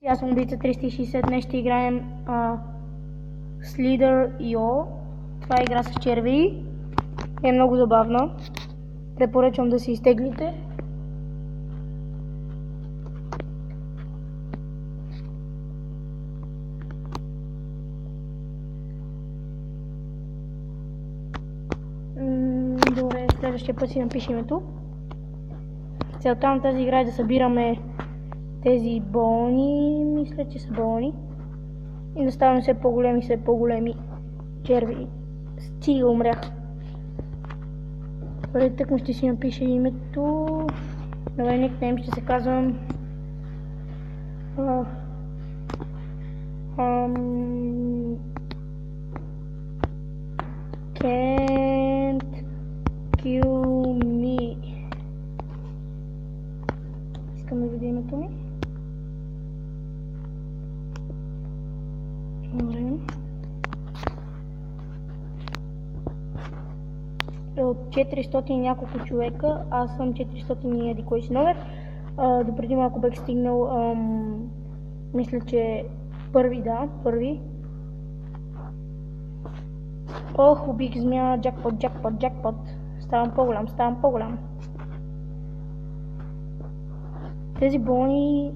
Аз съм убийца 360, днес ще играем Slither Yo. Това е игра с черви. Е много забавна. Препоръчвам да си изтеглите. Добре, следващия път си напиша името. Целта на тази игра е да събираме тези балони, мисля, че са балони, и да ставаме все по-големи черви. Стига, умрях. Добре, тъкмо ще си напиша името. Добре, никнейм ще се казвам Can't kill me. Искам да видя името ми. Добре. От 400 и няколко човека, аз съм 400 и еди кой си номер. Допреди малко бях стигнал, мисля, че първи. Ох, убих змия, джакпот. Ставам по-голям. Тези балони...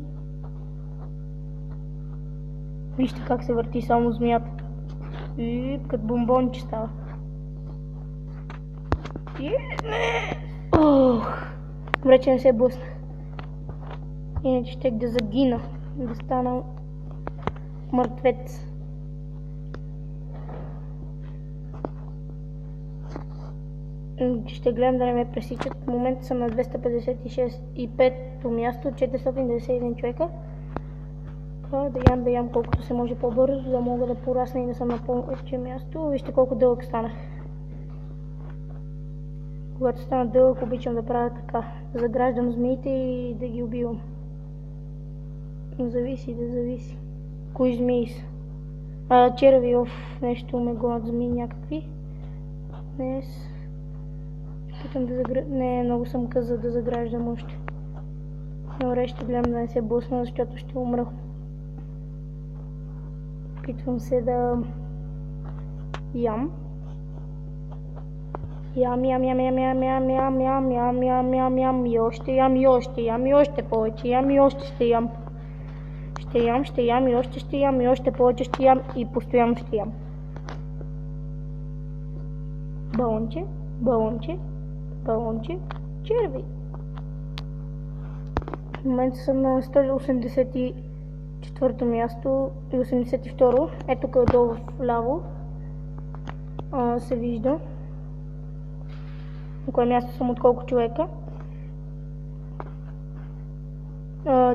Вижте как се върти само змията. И като бомбонче става. Ох, добре, че не се блъсна. Иначе щех да загина, да стана мъртвец. Ще гледам да не ме пресичат. В момента съм на 256 и 5-то място, 491 човека. Да ям колкото се може по-бързо, да мога да порасна и да съм на повече място. Вижте колко дълъг станах. Когато стана дълъг, обичам да правя така. Да заграждам змиите и да ги убивам. Зависи. Кои змии са? Черви, нещо ме гонят змии някакви. Днес... Питам да заграждам... Не, много съм къса да заграждам още. Добре, ще гледам да не се блъсна, защото ще умра. Питвам се да... ям. Ям. И още повече. Ще ям и още повече ще ям и постоянно ще ям. Балонче, черви. В момента съм на 184-то място и 82-ро. Ето тук долу вляво се вижда на кое място съм от колко човека.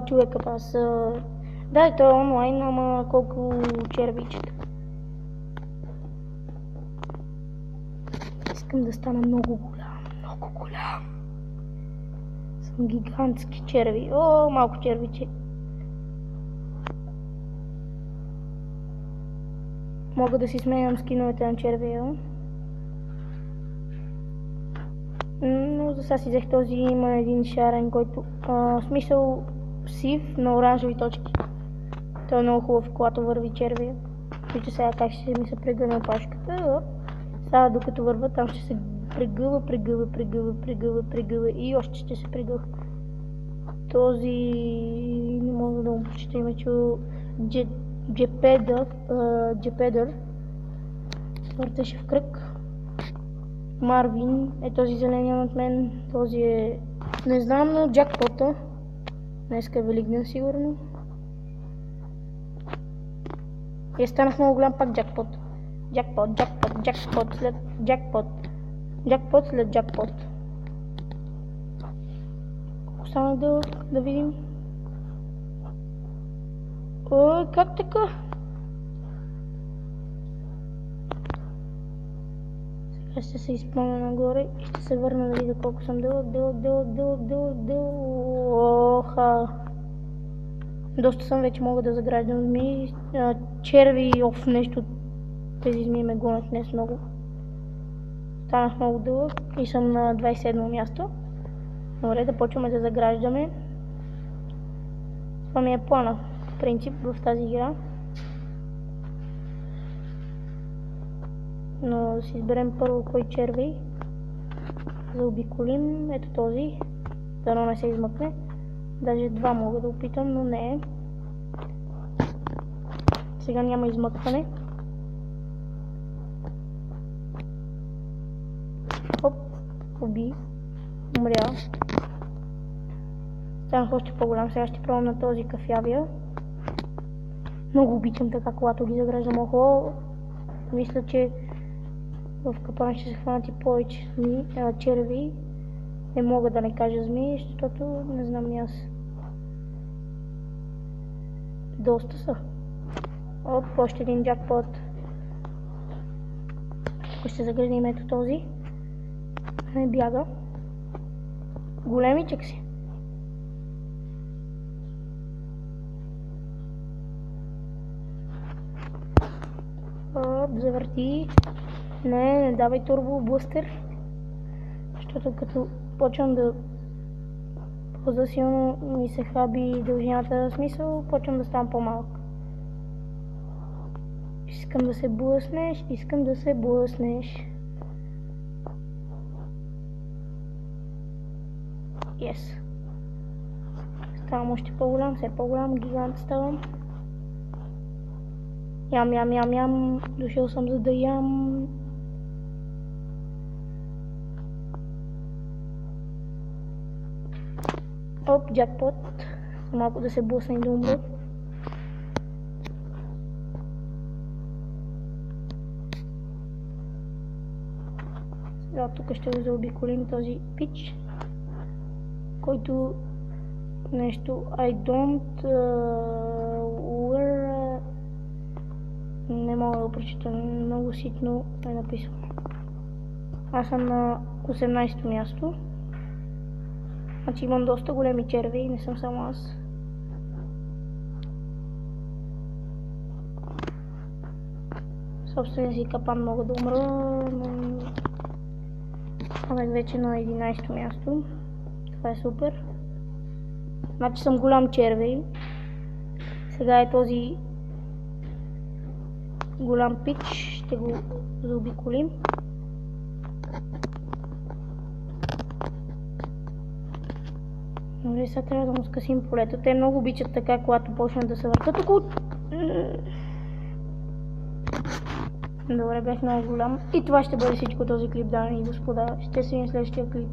Човека аз... Да, и то е онлайн, ама колко червичета. Искам да стана много голям. Съм гигантски черви. О, малко червиче. Мога да си сменям скиновете на червия. Но за сега си взех този. Има един шарен, който... смисъл сив на оранжеви точки. Той е много хубав, когато върви червия. Вижте сега как ще ми се прегъне опашката. Сега докато върва, там ще се прегъва и още ще се прегъва. Този... не мога да му прочета името. Джепедър. Въртеше в кръг. Марвин е този зеления над мен. Този е... не знам, но джакпота. Днеска е Великден сигурно. И станах много голям пак джакпот. Джакпот след джакпот. Джакпот след джакпот. Колко стана дълъг, да видим. Ой, как така? Сега ще се изпълня нагоре и ще се върна да видя колко съм дълъг. Оха. Доста съм, вече мога да заграждам змии. Черви, нещо. Тези змии ме гонят днес много. Станах много дълъг и съм на 27 място. Добре, да почваме да заграждаме. Това ми е плана. принцип в тази игра. Но да си изберем първо кой червей. Заобиколим ето този. Дано не се измъкне. Даже два мога да опитам, но не е. Сега няма измъкване. Оп, уби. Умря. Станах още по-голям. Сега ще пробвам на този кафявия. Много обичам така, когато ги заграждам. Охо. Мисля, че в капана ще се хванат и повече черви. Не мога да не кажа змии, защото не знам и аз. Доста са. Оп, още един джакпот. Тук ще загръдим ето този. Не бяга. Големичък си. Оп, завърти. Не давай турбо бустер. Защото като почвам да по-засилно ми се хаби дължината, смисъл, почвам да ставам по-малък. Искам да се блъснеш, искам да се блъснеш. Yes. Ставам още по-голям, все по-голям, гигант ставам. Ям. Дошъл съм за да ям. Оп, джакпот. Малко да се блъсна и да умра. Сега тук ще го заобиколим този пич, който нещо I don't wear. Не мога да прочита, много ситно е написано. Аз съм на 18-то място. Значи имам доста големи черви и не съм само аз. Собствения си капан мога да умра, но аз вече на 11-то място. Това е супер. Значи съм голям червей. Сега е този голям пич, ще го заобиколим. Добре, сега трябва да му скъсим полето. Те много обичат така, когато почнат да се въртат около. Добре, бях много голям. И това ще бъде всичко този клип, дами и господа. Ще се видим в следващия клип.